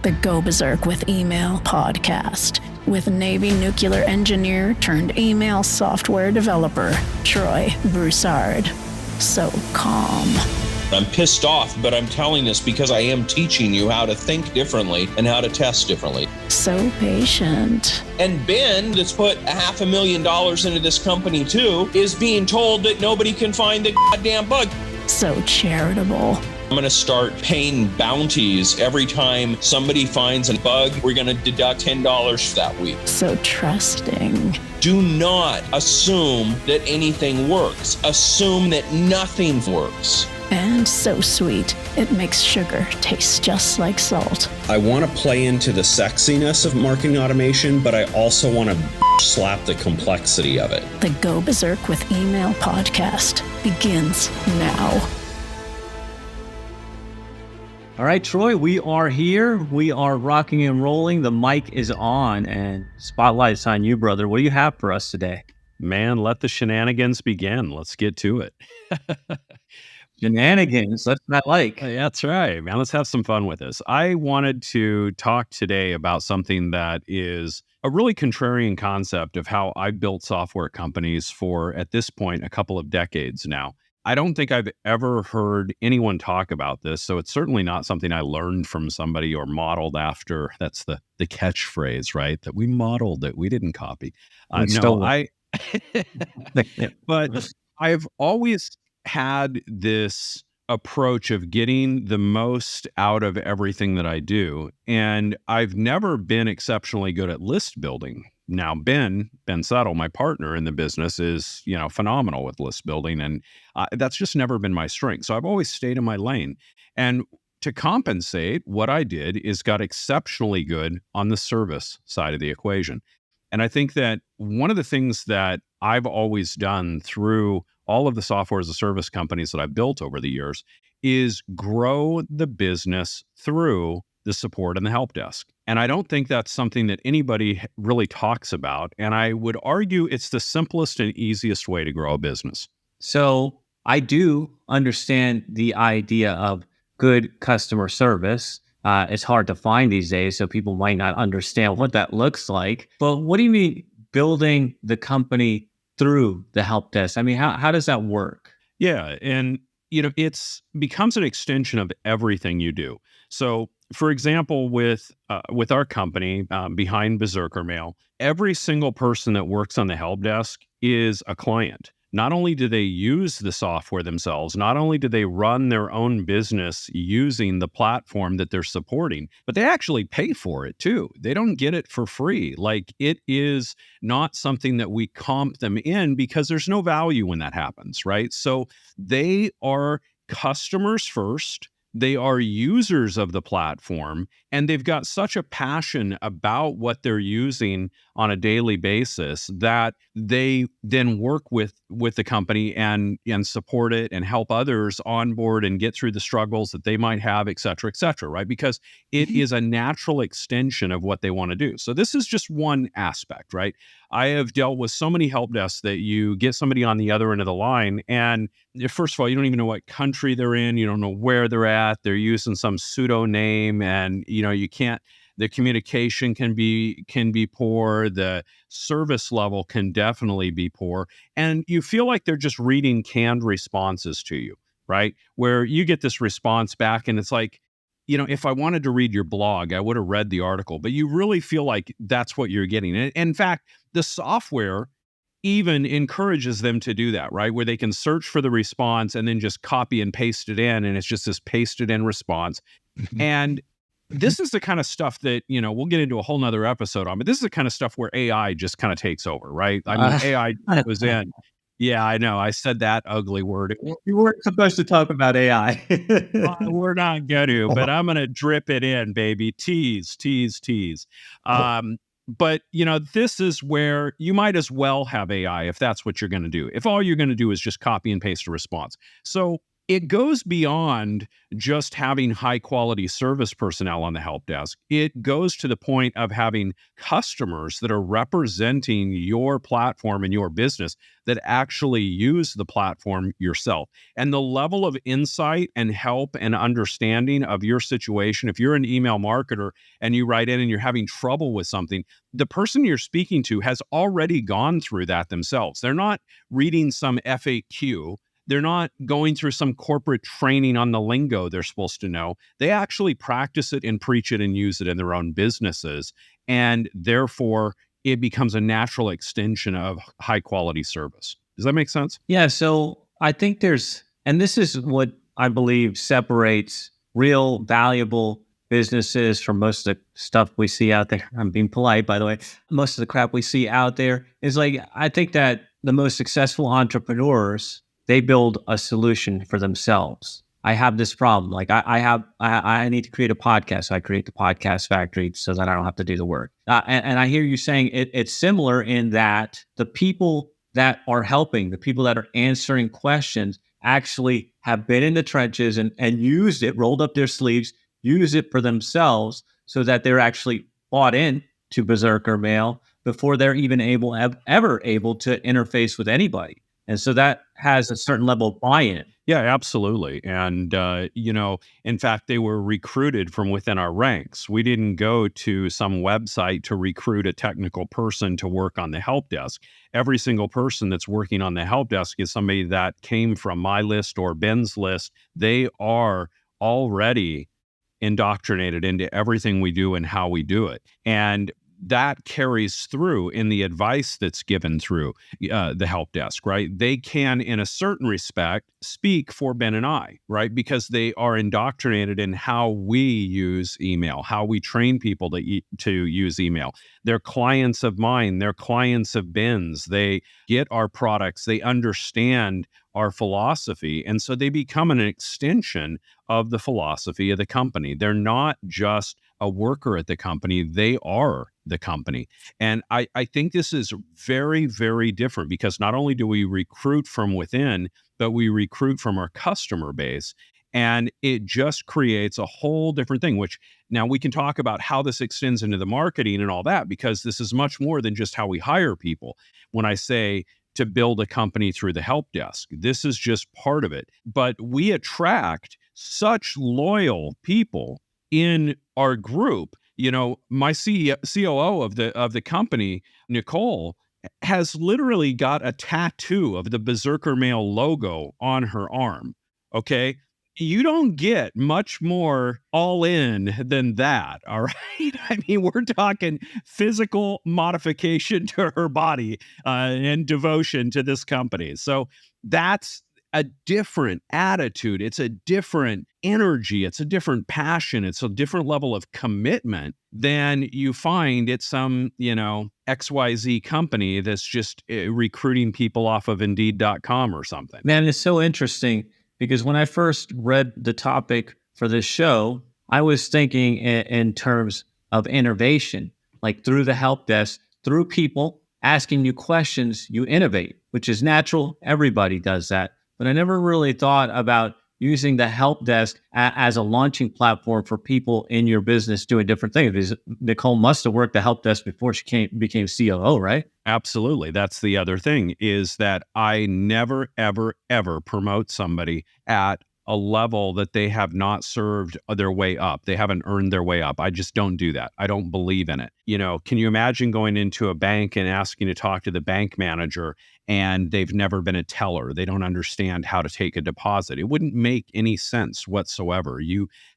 the Go Berserk with Email podcast with Navy nuclear engineer turned email software developer, Troy Broussard. So calm. I'm pissed off, but I'm telling this because I am teaching you how to think differently and how to test differently. So patient. And Ben, that's put $500,000 into this company too, is being told that nobody can find the goddamn bug. So charitable. I'm going to start paying bounties every time somebody finds a bug. We're going to deduct $10 for that week. So trusting. Do not assume that anything works. Assume that nothing works. And so sweet, it makes sugar taste just like salt. I want to play into the sexiness of marketing automation, but I also want to slap the complexity of it. The Go Berserk with Email podcast begins now. All right, Troy, we are here. We are rocking and rolling. The mic is on, and spotlight's on you, brother. What do you have for us today? Man, let the shenanigans begin. Let's get to it. Shenanigans, that's what I like. That's right, man. Let's have some fun with this. I wanted to talk today about something that is a really contrarian concept of how I've built software companies for, at this point, a couple of decades now. I don't think I've ever heard anyone talk about this, so it's certainly not something I learned from somebody or modeled after. That's the catchphrase, right? That we modeled it, we didn't copy. But I've always had this approach of getting the most out of everything that I do, and I've never been exceptionally good at list building. Now, Ben Settle, my partner in the business, is, phenomenal with list building, and that's just never been my strength. So I've always stayed in my lane. And to compensate, what I did is got exceptionally good on the service side of the equation. And I think that one of the things that I've always done through all of the software as a service companies that I've built over the years is grow the business through the support and the help desk. And I don't think that's something that anybody really talks about. And I would argue it's the simplest and easiest way to grow a business. So I do understand the idea of good customer service. It's hard to find these days, so people might not understand what that looks like. But what do you mean building the company through the help desk? I mean, how does that work? Yeah. And, it's becomes an extension of everything you do. So, for example, with our company behind BerserkerMail, every single person that works on the help desk is a client. Not only do they use the software themselves, not only do they run their own business using the platform that they're supporting, but they actually pay for it too. They don't get it for free. Like, it is not something that we comp them in because there's no value when that happens, right? So they are customers first. They are users of the platform, and they've got such a passion about what they're using on a daily basis that they then work with the company and support it and help others onboard and get through the struggles that they might have, et cetera, right? Because it is a natural extension of what they want to do. So this is just one aspect, right? I have dealt with so many help desks that you get somebody on the other end of the line, and first of all, you don't even know what country they're in. You don't know where they're at. They're using some pseudo name, and you can't. The communication can be poor. The service level can definitely be poor, and you feel like they're just reading canned responses to you, right? Where you get this response back, and it's like, if I wanted to read your blog, I would have read the article, but you really feel like that's what you're getting. And in fact, the software even encourages them to do that, right? Where they can search for the response and then just copy and paste it in, and it's just this pasted in response. And this is the kind of stuff that, we'll get into a whole nother episode on, but this is the kind of stuff where AI just kind of takes over, right? I mean, AI goes in. Yeah, I know. I said that ugly word. You weren't supposed to talk about AI. We're not going to, but I'm going to drip it in, baby. Tease. But, this is where you might as well have AI if that's what you're going to do. If all you're going to do is just copy and paste a response. So it goes beyond just having high quality service personnel on the help desk. It goes to the point of having customers that are representing your platform and your business that actually use the platform yourself. And the level of insight and help and understanding of your situation, if you're an email marketer and you write in and you're having trouble with something, the person you're speaking to has already gone through that themselves. They're not reading some FAQ. They're not going through some corporate training on the lingo they're supposed to know. They actually practice it and preach it and use it in their own businesses. And therefore, it becomes a natural extension of high quality service. Does that make sense? Yeah. So I think and this is what I believe separates real valuable businesses from most of the stuff we see out there. I'm being polite, by the way. Most of the crap we see out there is like, I think that the most successful entrepreneurs, they build a solution for themselves. I have this problem. Like I need to create a podcast. So I create the podcast factory so that I don't have to do the work. And I hear you saying it's similar in that the people that are helping, the people that are answering questions actually have been in the trenches and used it, rolled up their sleeves, used it for themselves so that they're actually bought in to BerserkerMail before they're even ever able to interface with anybody. And so that has a certain level of buy-in. Yeah, absolutely. And, in fact, they were recruited from within our ranks. We didn't go to some website to recruit a technical person to work on the help desk. Every single person that's working on the help desk is somebody that came from my list or Ben's list. They are already indoctrinated into everything we do and how we do it. And that carries through in the advice that's given through the help desk, right? They can, in a certain respect, speak for Ben and I, right? Because they are indoctrinated in how we use email, how we train people to use email. They're clients of mine. They're clients of Ben's. They get our products. They understand our philosophy. And so they become an extension of the philosophy of the company. They're not just a worker at the company. They are the company. And I think this is very, very different because not only do we recruit from within, but we recruit from our customer base. And it just creates a whole different thing, which now we can talk about how this extends into the marketing and all that, because this is much more than just how we hire people. When I say to build a company through the help desk, this is just part of it. But we attract such loyal people in our group. My COO of the company, Nicole, has literally got a tattoo of the BerserkerMail logo on her arm. Okay. You don't get much more all in than that. All right. I mean, we're talking physical modification to her body and devotion to this company. So that's a different attitude. It's a different energy. It's a different passion. It's a different level of commitment than you find at some, XYZ company that's just recruiting people off of Indeed.com or something. Man, it's so interesting because when I first read the topic for this show, I was thinking in terms of innovation, like through the help desk, through people asking you questions, you innovate, which is natural. Everybody does that. But I never really thought about using the help desk as a launching platform for people in your business doing different things. Because Nicole must have worked the help desk before she became COO, right? Absolutely. That's the other thing, is that I never, ever, ever promote somebody at a level that they have not served their way up. They haven't earned their way up. I just don't do that. I don't believe in it. Can you imagine going into a bank and asking to talk to the bank manager and they've never been a teller? They don't understand how to take a deposit. It wouldn't make any sense whatsoever.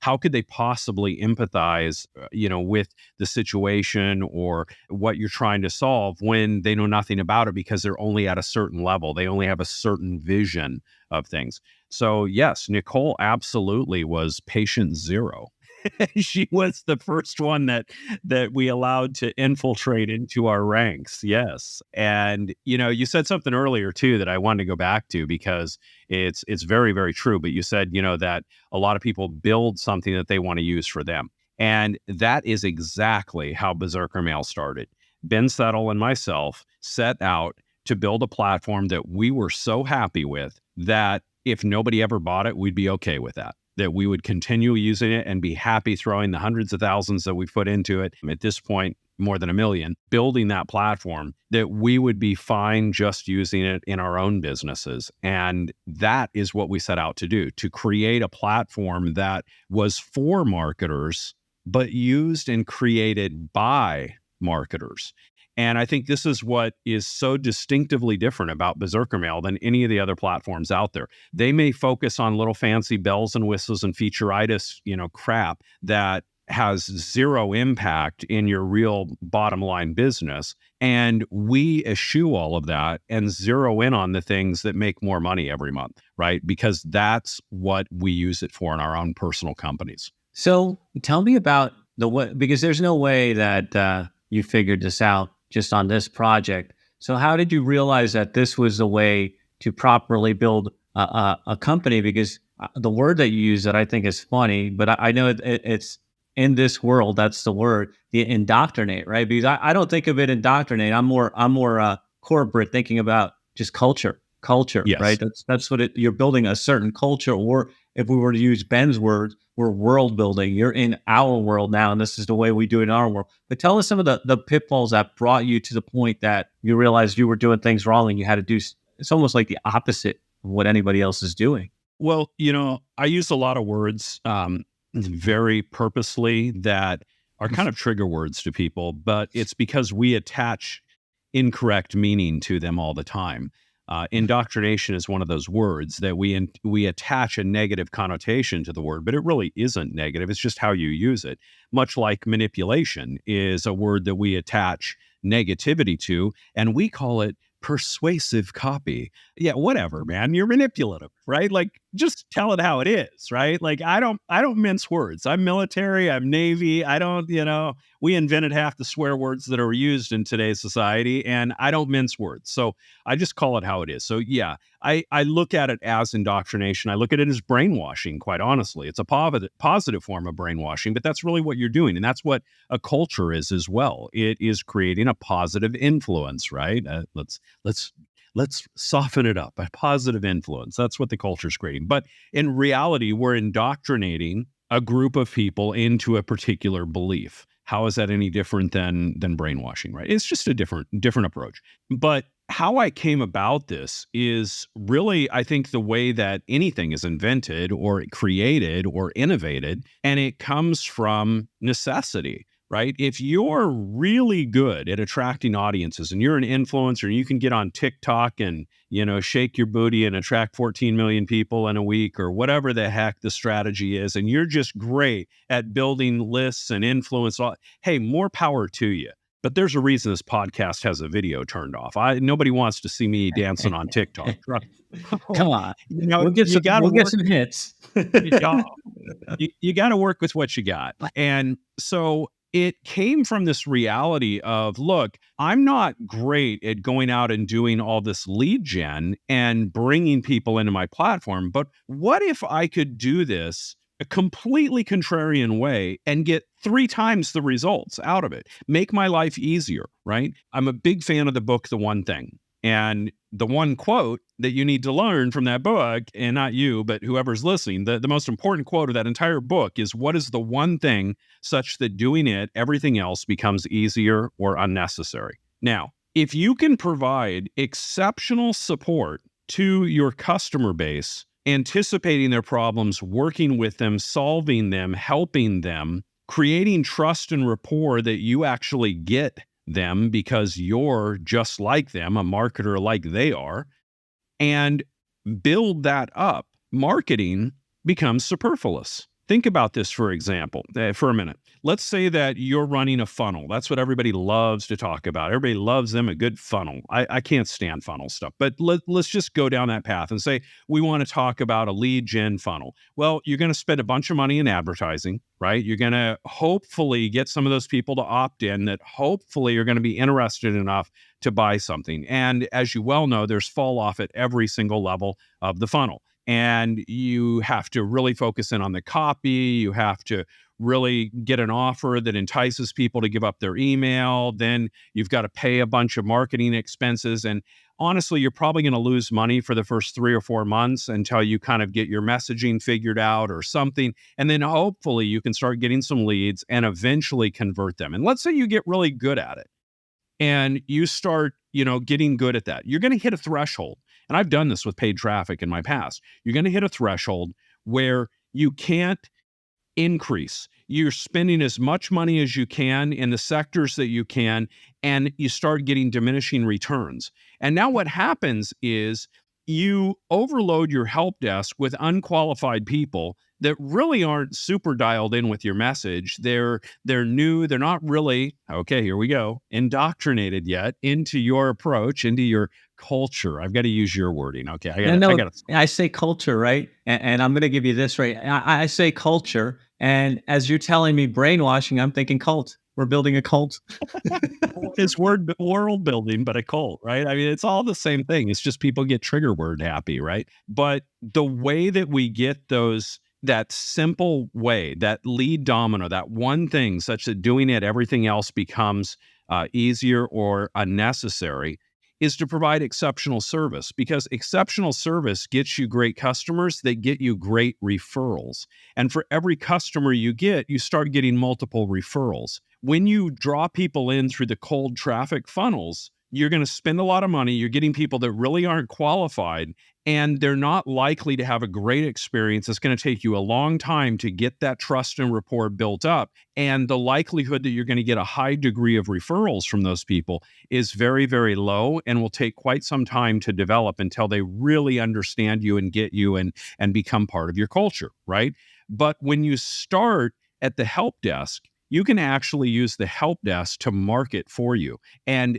How could they possibly empathize, with the situation or what you're trying to solve when they know nothing about it because they're only at a certain level. They only have a certain vision of things. So yes, Nicole absolutely was patient zero. She was the first one that we allowed to infiltrate into our ranks. Yes. And, you said something earlier too, that I wanted to go back to because it's very, very true. But you said, that a lot of people build something that they want to use for them. And that is exactly how BerserkerMail started. Ben Settle and myself set out to build a platform that we were so happy with that if nobody ever bought it, we'd be okay with that. That we would continue using it and be happy throwing the hundreds of thousands that we put into it. At this point, more than 1 million, building that platform, that we would be fine just using it in our own businesses. And that is what we set out to do, to create a platform that was for marketers, but used and created by marketers. And I think this is what is so distinctively different about BerserkerMail than any of the other platforms out there. They may focus on little fancy bells and whistles and featureitis, crap that has zero impact in your real bottom line business. And we eschew all of that and zero in on the things that make more money every month, right? Because that's what we use it for in our own personal companies. So tell me about the way, because there's no way that you figured this out just on this project. So how did you realize that this was the way to properly build a company? Because the word that you use that I think is funny, but I know it's in this world, that's the word, the indoctrinate, right? Because I don't think of it indoctrinate. I'm more corporate, thinking about just culture, Yes. right? That's what you're building a certain culture, or if we were to use Ben's words, we're world building. You're in our world now, and this is the way we do it in our world. But tell us some of the pitfalls that brought you to the point that you realized you were doing things wrong and you had to do, it's almost like the opposite of what anybody else is doing. Well, I use a lot of words very purposely that are kind of trigger words to people, but it's because we attach incorrect meaning to them all the time. Indoctrination is one of those words that we attach a negative connotation to the word, but it really isn't negative. It's just how you use it. Much like manipulation is a word that we attach negativity to, and we call it persuasive copy. Yeah, whatever, man. You're manipulative, right? Like, just tell it how it is, right? Like, I don't mince words. I'm military, I'm Navy. I don't, we invented half the swear words that are used in today's society, and I don't mince words. So I just call it how it is. So yeah, I look at it as indoctrination. I look at it as brainwashing, quite honestly. It's a positive form of brainwashing, but that's really what you're doing. And that's what a culture is as well. It is creating a positive influence, right? Let's soften it up. A positive influence. That's what the culture is creating. But in reality, we're indoctrinating a group of people into a particular belief. How is that any different than brainwashing, right? It's just a different approach. But how I came about this is really, I think, the way that anything is invented or created or innovated, and it comes from necessity. Right? If you're really good at attracting audiences and you're an influencer and you can get on TikTok and, shake your booty and attract 14 million people in a week or whatever the heck the strategy is, and you're just great at building lists and influence, hey, more power to you. But there's a reason this podcast has a video turned off. Nobody wants to see me dancing on TikTok. Come on. We'll get some hits. You got to work with what you got. And so it came from this reality of, look, I'm not great at going out and doing all this lead gen and bringing people into my platform, but what if I could do this a completely contrarian way and get 3 times the results out of it, make my life easier, right? I'm a big fan of the book, The One Thing. And the one quote that you need to learn from that book, and not you, but whoever's listening, the most important quote of that entire book is, what is the one thing such that doing it, everything else becomes easier or unnecessary? Now, if you can provide exceptional support to your customer base, anticipating their problems, working with them, solving them, helping them, creating trust and rapport that you actually get them because you're just like them, a marketer like they are, and build that up, marketing becomes superfluous. Think about this, for example, for a minute. Let's say that you're running a funnel. That's what everybody loves to talk about. Everybody loves them a good funnel. I can't stand funnel stuff, but let's just go down that path and say we want to talk about a lead gen funnel. Well, you're going to spend a bunch of money in advertising, right? You're going to hopefully get some of those people to opt in that hopefully are going to be interested enough to buy something. And as you well know, there's fall off at every single level of the funnel. and you have to really focus in on the copy. You have to really get an offer that entices people to give up their email. Then you've got to pay a bunch of marketing expenses. And honestly, you're probably going to lose money for the first 3 or 4 months until you kind of get your messaging figured out or something. And then hopefully you can start getting some leads and eventually convert them. And let's say you get really good at it and you start, getting good at that. You're going to hit a threshold. And I've done this with paid traffic in my past. You're going to hit a threshold where you can't increase. You're spending as much money as you can in the sectors that you can, and you start getting diminishing returns. And now what happens is you overload your help desk with unqualified people that really aren't super dialed in with your message. They're new. They're not really, okay, here we go, indoctrinated yet into your approach, into your culture. I've got to use your wording. Okay. I say culture, right? And I'm going to give you this, right? I say culture. And as you're telling me brainwashing, I'm thinking cult. We're building a cult. It's world building, but a cult, right? I mean, it's all the same thing. It's just people get trigger word happy, right? But the way that we get that simple way, that lead domino, that one thing such that doing it, everything else becomes easier or unnecessary, is to provide exceptional service, because exceptional service gets you great customers that get you great referrals. And for every customer you get, you start getting multiple referrals. When you draw people in through the cold traffic funnels, you're going to spend a lot of money. You're getting people that really aren't qualified, and they're not likely to have a great experience. It's going to take you a long time to get that trust and rapport built up. And the likelihood that you're going to get a high degree of referrals from those people is very, very low, and will take quite some time to develop until they really understand you and get you and become part of your culture, right? But when you start at the help desk, you can actually use the help desk to market for you. And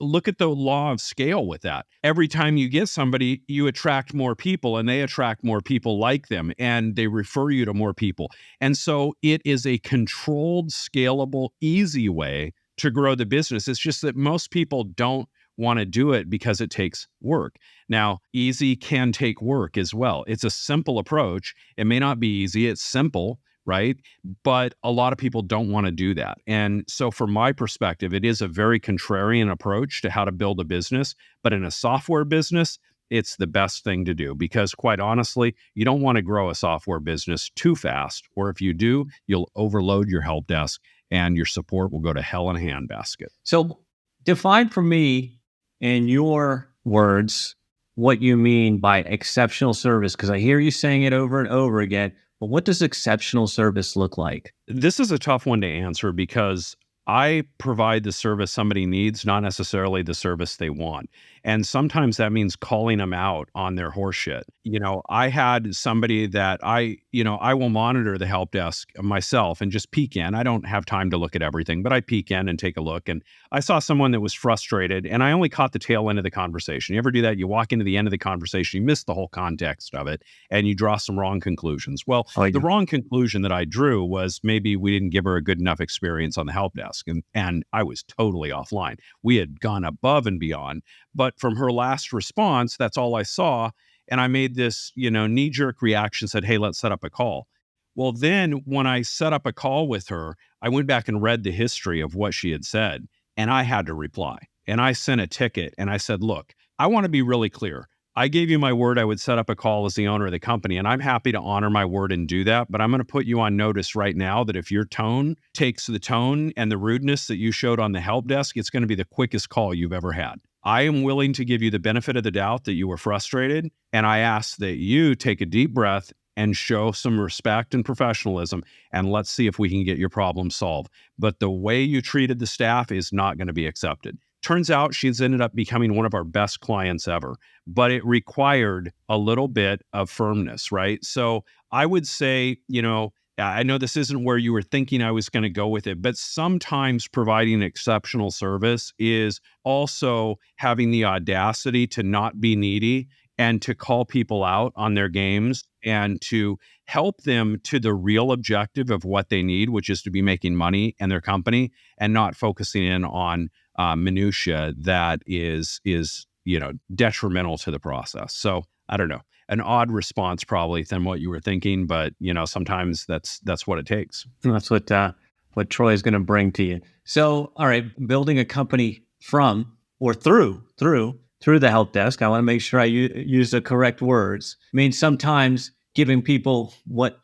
look at the law of scale with that. Every time you get somebody, you attract more people, and they attract more people like them, and they refer you to more people. And so it is a controlled, scalable, easy way to grow the business. It's just that most people don't want to do it because it takes work. Now, easy can take work as well. It's a simple approach. It may not be easy. It's simple, right? But a lot of people don't want to do that. And so from my perspective, it is a very contrarian approach to how to build a business. But in a software business, it's the best thing to do, because quite honestly, you don't want to grow a software business too fast. Or if you do, you'll overload your help desk and your support will go to hell in a handbasket. So define for me, in your words, what you mean by exceptional service, because I hear you saying it over and over again. But what does exceptional service look like? This is a tough one to answer, because I provide the service somebody needs, not necessarily the service they want. And sometimes that means calling them out on their horseshit. I had somebody that I will monitor the help desk myself and just peek in. I don't have time to look at everything, but I peek in and take a look. And I saw someone that was frustrated, and I only caught the tail end of the conversation. You ever do that? You walk into the end of the conversation, you miss the whole context of it, and you draw some wrong conclusions. Well, the wrong conclusion that I drew was maybe we didn't give her a good enough experience on the help desk. And I was totally offline. We had gone above and beyond. But from her last response, that's all I saw. And I made this, knee-jerk reaction, said, hey, let's set up a call. Well, then when I set up a call with her, I went back and read the history of what she had said, and I had to reply. And I sent a ticket, and I said, look, I want to be really clear. I gave you my word I would set up a call as the owner of the company, and I'm happy to honor my word and do that. But I'm going to put you on notice right now that if your tone takes the tone and the rudeness that you showed on the help desk, it's going to be the quickest call you've ever had. I am willing to give you the benefit of the doubt that you were frustrated, and I ask that you take a deep breath and show some respect and professionalism, and let's see if we can get your problem solved. But the way you treated the staff is not going to be accepted. Turns out she's ended up becoming one of our best clients ever, but it required a little bit of firmness, right? So I would say, I know this isn't where you were thinking I was going to go with it, but sometimes providing exceptional service is also having the audacity to not be needy and to call people out on their games and to help them to the real objective of what they need, which is to be making money in their company and not focusing in on minutia that is detrimental to the process. So I don't know. an odd response probably than what you were thinking, but sometimes that's what it takes. That's what Troy is going to bring to you. So, all right, building a company from or through the help desk. I want to make sure I use the correct words. I mean, sometimes giving people what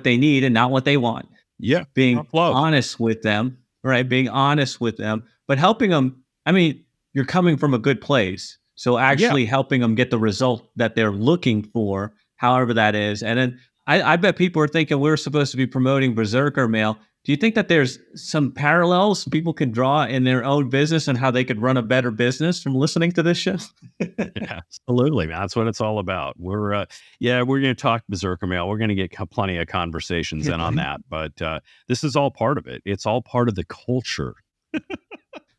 they need and not what they want. Yeah. Being honest with them, right? Being honest with them, but helping them. I mean, you're coming from a good place. So actually helping them get the result that they're looking for, however that is. And then I bet people are thinking we're supposed to be promoting BerserkerMail. Do you think that there's some parallels people can draw in their own business and how they could run a better business from listening to this show? Yeah, absolutely, man. That's what it's all about. We're going to talk BerserkerMail. We're going to get plenty of conversations in on that. But this is all part of it. It's all part of the culture.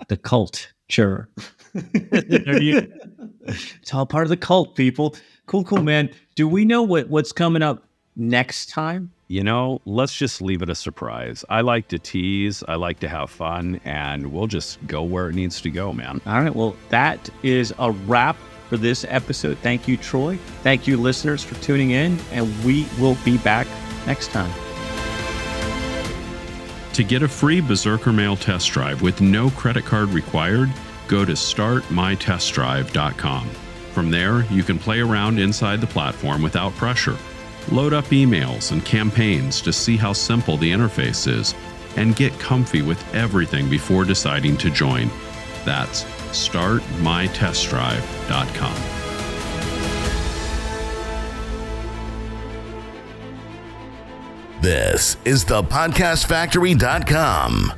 The cult, sure. It's all part of the cult, people. Cool, man. Do we know what's coming up next time? Let's just leave it a surprise. I like to tease. I like to have fun, and we'll just go where it needs to go, man. All right. Well, that is a wrap for this episode. Thank you, Troy. Thank you, listeners, for tuning in, and we will be back next time. To get a free BerserkerMail test drive with no credit card required, go to startmytestdrive.com. From there, you can play around inside the platform without pressure. Load up emails and campaigns to see how simple the interface is, and get comfy with everything before deciding to join. That's startmytestdrive.com. This is thepodcastfactory.com.